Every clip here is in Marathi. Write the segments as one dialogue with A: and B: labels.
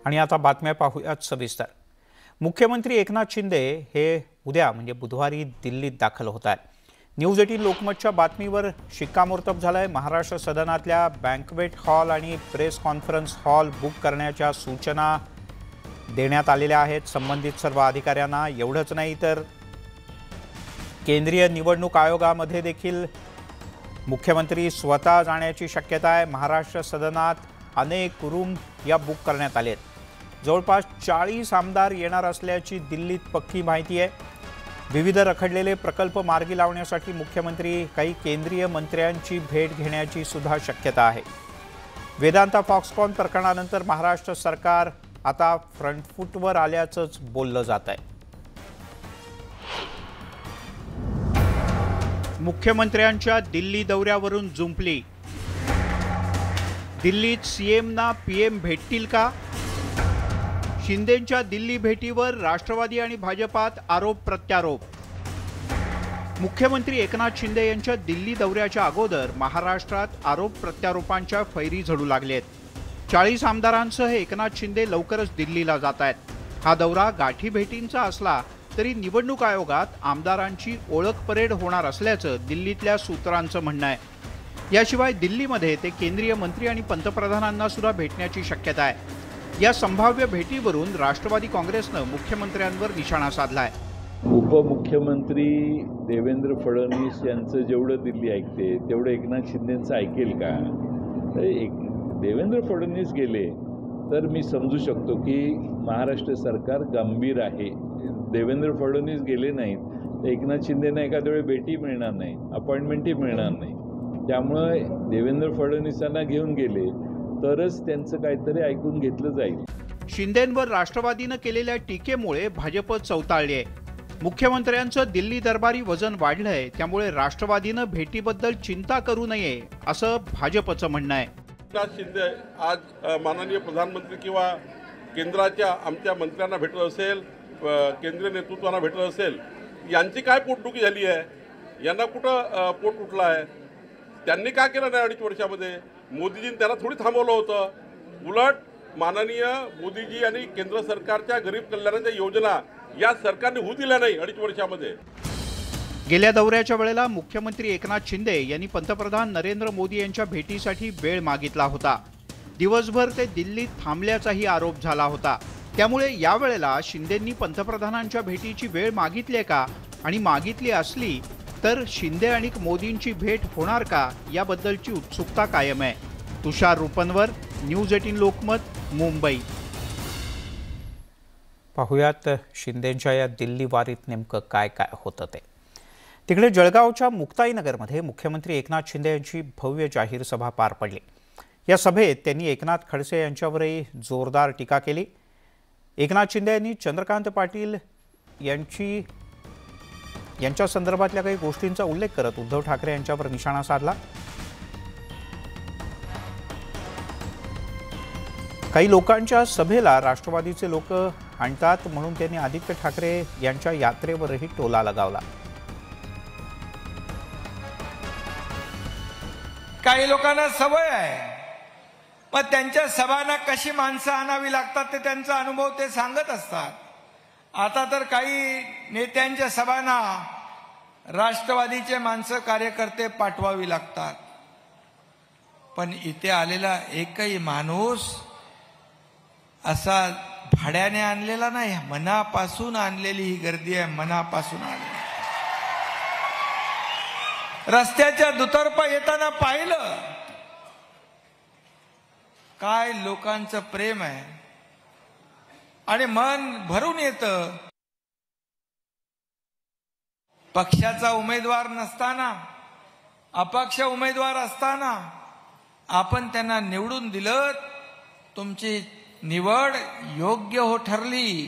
A: आणि आता बातम्या पाहूयात सविस्तर। मुख्यमंत्री एकनाथ शिंदे हे उद्या म्हणजे बुधवारी दिल्लीत दाखल होत आहेत। न्यूज 18 लोकमतच्या बातमीवर शिक्कामोर्तब झालाय। महाराष्ट्र सदनातल्या बँक्वेट हॉल आणि प्रेस कॉन्फरन्स हॉल बुक करण्याच्या सूचना देण्यात आलेल्या आहेत संबंधित सर्व अधिकाऱ्यांना। एवढंच नाही तर केंद्रीय निवडणूक आयोगामध्ये देखील मुख्यमंत्री स्वतः जाण्याची शक्यता आहे। महाराष्ट्र सदनात अनेक रूम या बुक करण्यात आले आहेत। जवळपास 40 आमदार येणार असल्याची दिल्लीत पक्की माहिती आहे। विविध रखडलेले प्रकल्प मार्गी लावण्यासाठी मुख्यमंत्री काही केंद्रीय मंत्र्यांची भेट घेण्याची सुद्धा शक्यता आहे। वेदांता फॉक्सकॉन प्रकरणानंतर महाराष्ट्र सरकार आता फ्रंट फूटवर आल्याचंच बोललं जात आहे। मुख्यमंत्र्यांच्या दिल्ली दौऱ्यावरून जुंपली। दिल्लीत सीएमना पीएम भेटतील का? शिंदेंच्या दिल्ली भेटीवर राष्ट्रवादी आणि भाजपात आरोप प्रत्यारोप। मुख्यमंत्री एकनाथ शिंदे यांच्या दिल्ली दौऱ्याच्या अगोदर महाराष्ट्रात आरोप प्रत्यारोपांच्या फैरी झडू लागलेत। 40 आमदारांसह एकनाथ शिंदे लवकरच दिल्लीला जात आहेत। हा दौरा गाठी भेटींचा असला तरी निवडणूक आयोगात आमदारांची ओळख परेड होणार असल्याचं दिल्लीतल्या सूत्रांचं म्हणणं आहे। याशिवाय दिल्लीमध्ये ते केंद्रीय मंत्री आणि पंतप्रधानांना सुद्धा भेटण्याची शक्यता आहे। या संभाव्य भेटीवरून राष्ट्रवादी काँग्रेसनं मुख्यमंत्र्यांवर निशाणा साधलाय।
B: उपमुख्यमंत्री देवेंद्र फडणवीस यांचं जेवढं दिल्ली ऐकते तेवढं एकनाथ शिंदेंचं ऐकेल का? देवेंद्र फडणवीस गेले तर मी समजू शकतो की महाराष्ट्र सरकार गंभीर आहे। देवेंद्र फडणवीस गेले नाहीत तर एकनाथ शिंदेंना एखाद्या वेळी भेटी मिळणार नाही, अपॉइंटमेंटही मिळणार नाही। त्यामुळे देवेंद्र फडणवीसांना घेऊन गेले तरच त्यांचं काहीतरी ऐकून घेतलं जाईल।
A: शिंदेंवर राष्ट्रवादीनं केलेल्या टीकेमुळे भाजप चौताळली आहे। मुख्यमंत्र्यांचं दिल्ली दरबारी वजन वाढलंय, त्यामुळे राष्ट्रवादीनं भेटीबद्दल चिंता करू नये असं भाजपचं म्हणणं आहे।
C: एकनाथ शिंदे आज माननीय प्रधानमंत्री किंवा केंद्राच्या आमच्या मंत्र्यांना भेटत असेल, केंद्रीय नेतृत्वांना भेटत असेल, यांची काय पोटदुखी झाली आहे? यांना कुठं पोट उठलं आहे? त्यांनी काय केलं नाही 2.5 वर्षामध्ये? मोदीजींनी त्यांना थोडी थांबवलं होतं। उलट माननीय मोदीजी आणि केंद्र सरकारच्या गरीब कल्याणाच्या योजना या सरकारने होऊ दिल्या नाही 2.5 वर्षामध्ये।
A: गेल्या दौऱ्याच्या वेळेला मुख्यमंत्री एकनाथ शिंदे यांनी पंतप्रधान नरेंद्र मोदी यांच्या भेटीसाठी वेळ मागितला होता। दिवसभर ते दिल्लीत थांबल्याचाही आरोप झाला होता। त्यामुळे यावेळेला शिंदेंनी पंतप्रधानांच्या भेटीची वेळ मागितली का आणि मागितली असली तर शिंदे आणि मोदींची भेट होणार का याबद्दलची उत्सुकता कायम आहे। तुषार रुपनवर, न्यूज 18 लोकमत, मुंबई। पाहुयात शिंदेंच्या या दिल्ली वारीत नेमकं काय काय होतं ते। तिकडे जळगावच्या मुक्ताईनगरमध्ये मुख्यमंत्री एकनाथ शिंदे यांची भव्य जाहीर सभा पार पडली। या सभेत त्यांनी एकनाथ खडसे यांच्यावरही जोरदार टीका केली। एकनाथ शिंदे यांनी चंद्रकांत पाटील यांच्या संदर्भातल्या काही गोष्टींचा उल्लेख करत उद्धव ठाकरे यांच्यावर निशाणा साधला। काही लोकांच्या सभेला राष्ट्रवादीचे लोक आणतात म्हणून त्यांनी आदित्य ठाकरे यांच्या यात्रेवरही टोला लगावला।
D: काही लोकांना सवय आहे, पण त्यांच्या सभांना कशी माणसं आणावी लागतात ते त्यांचा अनुभव ते सांगत असतात। आता तर काही नेत्यांच्या सभांना राष्ट्रवादीचे माणसं कार्यकर्ते पाठवावी लागतात, पण इथे आलेला एकही माणूस असा भाड्याने आणलेला नाही, मनापासून आणलेली ही गर्दी आहे, मनापासून आणलेली। रस्त्याच्या दुतर्फा येताना पाहिलं काय लोकांचं प्रेम आहे आणि मन भरून येतं। पक्षाचा उमेदवार नसताना, अपक्ष उमेदवार असताना आपण त्यांना निवडून दिलं, तुमची निवड योग्य हो ठरली।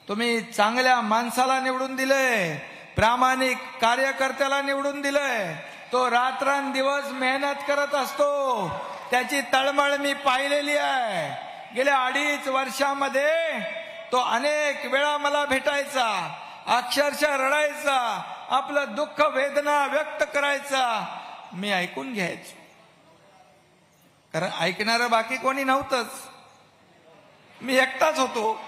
D: तुम्ही चांगल्या माणसाला निवडून दिलंय, प्रामाणिक कार्यकर्त्याला निवडून दिलंय। तो रात्रंदिवस मेहनत करत असतो, त्याची तळमळ मी पाहिलेली आहे। गेल्या 2.5 वर्षामध्ये तो अनेक वेळा मला भेटायचा, अक्षरशः रडायचा, आपलं दुःख वेदना व्यक्त करायचा, मी ऐकून घ्यायचो, कारण ऐकणारं बाकी कोणी नव्हतंच। मी एकटाच होतो.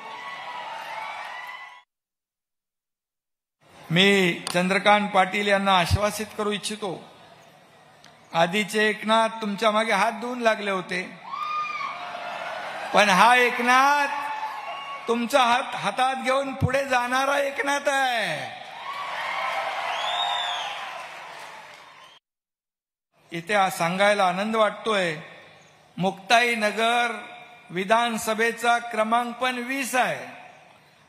D: मी चंद्रकांत पाटील यांना आश्वासित करू इच्छितो, आधीचे एकनाथ तुमच्या मागे हात धुवून लागले होते, पण हा एकनाथ तुमचा हात हातात घेऊन पुढे जाणारा एकनाथ आहे. इथे सांगायला आनंद वाटतोय, मुक्ताई नगर विधानसभेचा क्रमांक पण 20 आहे.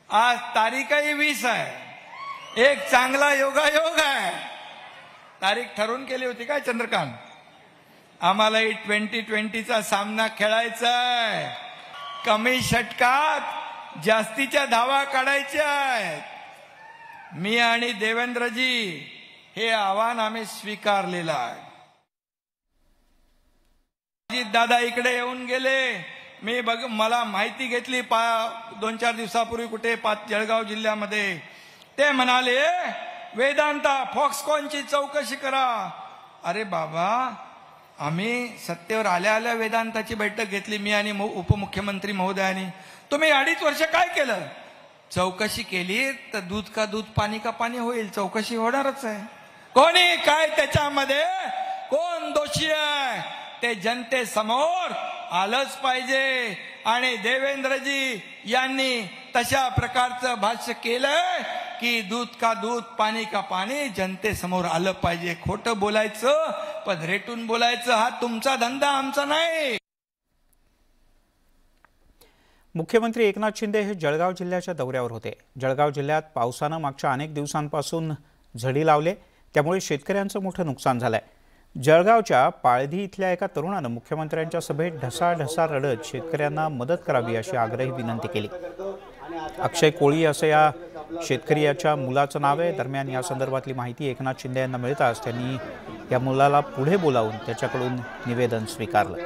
D: आज तारीखही 20 आहे. एक चांगला योगायोग आहे. तारीख ठरवून केली होती काय चंद्रकांत? आम्हालाही 2020चा सामना खेळायचा आहे. कमी षटकात जास्तीच्या धावा काढायच्या आहेत. मी आणि देवेंद्रजी हे आव्हान आम्ही स्वीकारलेलं आहे. दादा इकडे येऊन गेले. मी मला माहिती घेतली 2-4 दिवसापूर्वी कुठे जळगाव जिल्ह्यामध्ये. ते म्हणाले वेदांता फॉक्सकॉनची चौकशी करा. अरे बाबा, आम्ही सत्तेवर आल्या आल्या वेदांताची बैठक घेतली, मी आणि उपमुख्यमंत्री महोदयांनी. तुम्ही 2.5 वर्ष काय केलं? चौकशी केली तर दूध का दूध पाणी का पाणी होईल. चौकशी होणारच आहे. कोणी काय त्याच्यामध्ये कोण दोषी आहे ते जनतेसमोर आलंच पाहिजे. आणि देवेंद्रजी यांनी तशा प्रकारचं भाष्य केलंय की दूध का दूध पाणी का पाणी जनतेसमोर आलं पाहिजे. खोटं बोलायचं पण रेटून बोलायचं हा तुमचा धंदा, आमचा नाही.
A: मुख्यमंत्री एकनाथ शिंदे हे जळगाव जिल्ह्याच्या दौऱ्यावर होते. जळगाव जिल्ह्यात पावसानं मागच्या अनेक दिवसांपासून झडी लावले, त्यामुळे शेतकऱ्यांचं मोठं नुकसान झालंय. जळगावच्या पाळधी इथल्या एका तरुणानं मुख्यमंत्र्यांच्या सभेत ढसाढसा रडत शेतकऱ्यांना मदत करावी अशी आग्रही विनंती केली. अक्षय कोळी असं या शेतकरी याच्या मुलाचं नाव आहे. दरम्यान या संदर्भातली माहिती एकनाथ शिंदे यांना मिळताच त्यांनी या मुलाला पुढे बोलावून त्याच्याकडून निवेदन स्वीकारलं.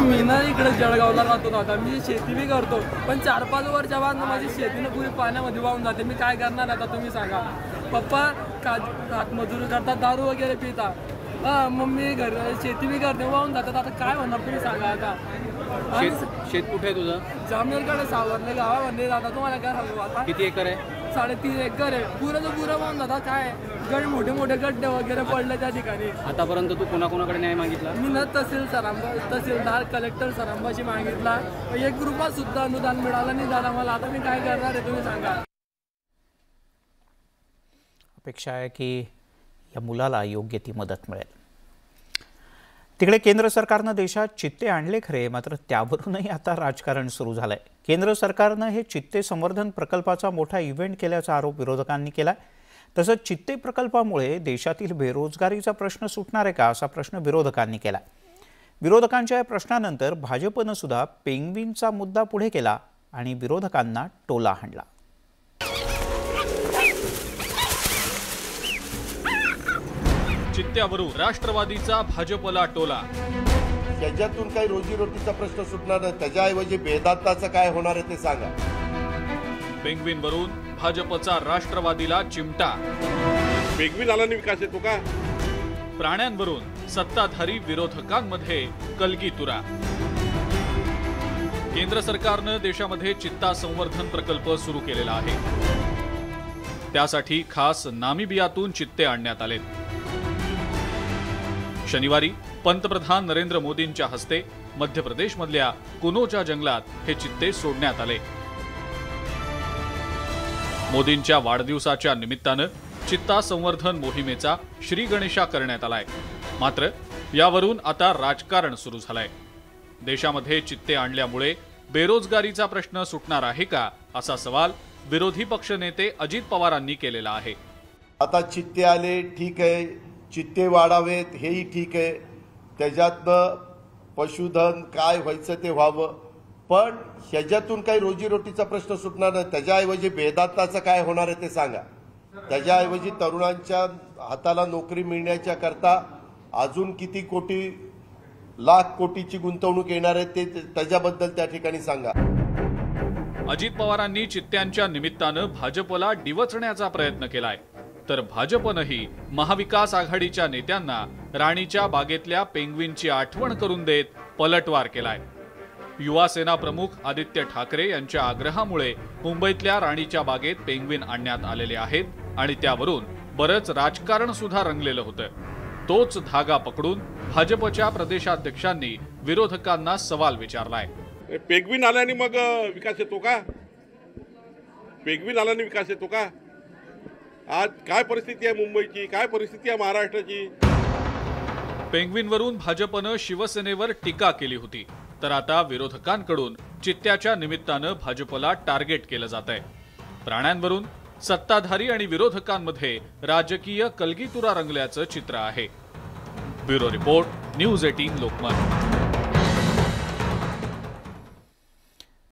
E: मी ना इकडे जळगावला राहतो दादा. मी शेती बी करतो, पण 4-5 वर्षा बाद माझी शेतीनं पुरी पाण्यामध्ये वाहून जाते. मी काय करणार आता तुम्ही सांगा. पप्पा हातमजुरी करतात, दारू वगैरे पितात. मम्मी घर शेती बी करते, वाहून जातात. आता काय होणार तुम्ही सांगा. आता
F: शेत कुठे आहे तुझं?
E: जामनेरकडे सावरले गावामध्ये जाता. तुम्हाला काय सांगू आता?
F: किती एकर आहे?
E: 3.5 एकर आहे. पुरं वाहून जातात. काय मोठे मोठे गड्डे वगैरे पडले त्या ठिकाणी.
F: आतापर्यंत तू कोणाकोणाकडे न्याय मागितला?
E: मी ना तहसीलदार कलेक्टर सरांबाशी मागितला. 1 रुपया सुद्धा अनुदान मिळालं नाही दादा मला. आता मी काय करणार आहे तुम्ही सांगा.
A: अपेक्षा आहे की या मुलाला योग्य ती मदत मिळेल. तिकडे केंद्र सरकारनं देशात चित्ते आणले खरे, मात्र त्यावरूनही आता राजकारण सुरू झालंय. केंद्र सरकारनं हे चित्ते संवर्धन प्रकल्पाचा मोठा इव्हेंट केल्याचा आरोप विरोधकांनी केलाय. तसंच चित्ते प्रकल्पामुळे देशातील बेरोजगारीचा प्रश्न सुटणार आहे का असा प्रश्न विरोधकांनी केला. विरोधकांच्या या प्रश्नानंतर भाजपनं सुद्धा पेंग्विनचा मुद्दा पुढे केला आणि विरोधकांना टोला हाणला.
G: चित्त्यावरून राष्ट्रवादीचा भाजपला टोला.
H: त्याच्यातून काही रोजीरोटीचा प्रश्न सुटणार नाही, त्याच्याऐवजी बेदांताचं काय होणार आहे ते सांगा.
G: पेंग्विनवरून भाजपचा राष्ट्रवादीला चिमटा.
C: पेंग्विन आल्याने विकास येतो का?
G: प्राण्यांवरून सत्ताधारी विरोधकांमध्ये कलगीतुरा. केंद्र सरकारनं देशामध्ये चित्ता संवर्धन प्रकल्प सुरू केलेला आहे. त्यासाठी खास नामिबियातून चित्ते आणण्यात आले. शनिवारी पंतप्रधान नरेंद्र मोदींच्या हस्ते मध्य प्रदेशमधल्या कुनोच्या जंगलात हे चित्ते सोडण्यात आले. मोदींच्या वाढदिवसाच्या निमित्तानं चित्ता संवर्धन मोहिमेचा श्रीगणेशा करण्यात आलाय. मात्र यावरून आता राजकारण सुरू झालंय. देशामध्ये चित्ते आणल्यामुळे बेरोजगारीचा प्रश्न सुटणार आहे का असा सवाल विरोधी पक्षनेते अजित पवारांनी केलेला आहे.
H: आता चित्ते आले ठीक आहे, चित्ते वाढावेत हेही ठीक आहे, त्याच्यातनं पशुधन काय व्हायचं ते व्हावं, पण ह्याच्यातून काही रोजीरोटीचा प्रश्न सुटणार नाही, त्याच्याऐवजी बेदांताचं काय होणार आहे ते सांगा. त्याच्याऐवजी तरुणांच्या हाताला नोकरी मिळण्याच्या करता अजून किती कोटी लाख कोटीची गुंतवणूक येणार आहे ते त्याच्याबद्दल त्या ठिकाणी सांगा.
G: अजित पवारांनी चित्त्यांच्या निमित्तानं भाजपला डिवचण्याचा प्रयत्न केलाय. तर भाजपनंही महाविकास आघाडीच्या नेत्यांना राणीच्या बागेतल्या पेंग्विनची आठवण करून देत पलटवार केलाय। युवा सेना प्रमुख आदित्य ठाकरे यांच्या आग्रहामुळे मुंबईतल्या राणीच्या बागेत पेंग्विन आणण्यात आलेले आहेत आणि त्यावरून बरंच राजकारण सुद्धा रंगलेलं होतं। तोच धागा पकडून भाजपच्या प्रदेशाध्यक्षांनी विरोधकांना सवाल विचारलाय।
C: पेंग्विन आल्याने मग विकास येतो का? पेंग्विन आल्याने विकास येतो का? आज काय परिस्थिती आहे मुंबईची, काय परिस्थिती आहे महाराष्ट्राची?
G: पेंग्विनवरून भाजपनं शिवसेनेवर टीका केली होती, तर आता विरोधकांकडून चित्त्याच्या निमित्तानं भाजपला टार्गेट केलं जात आहे। प्राण्यांवरून सत्ताधारी आणि विरोधकांमध्ये राजकीय कलगीतुरा रंगल्याचं चित्र आहे। Bureau report, news 18 Lokmat.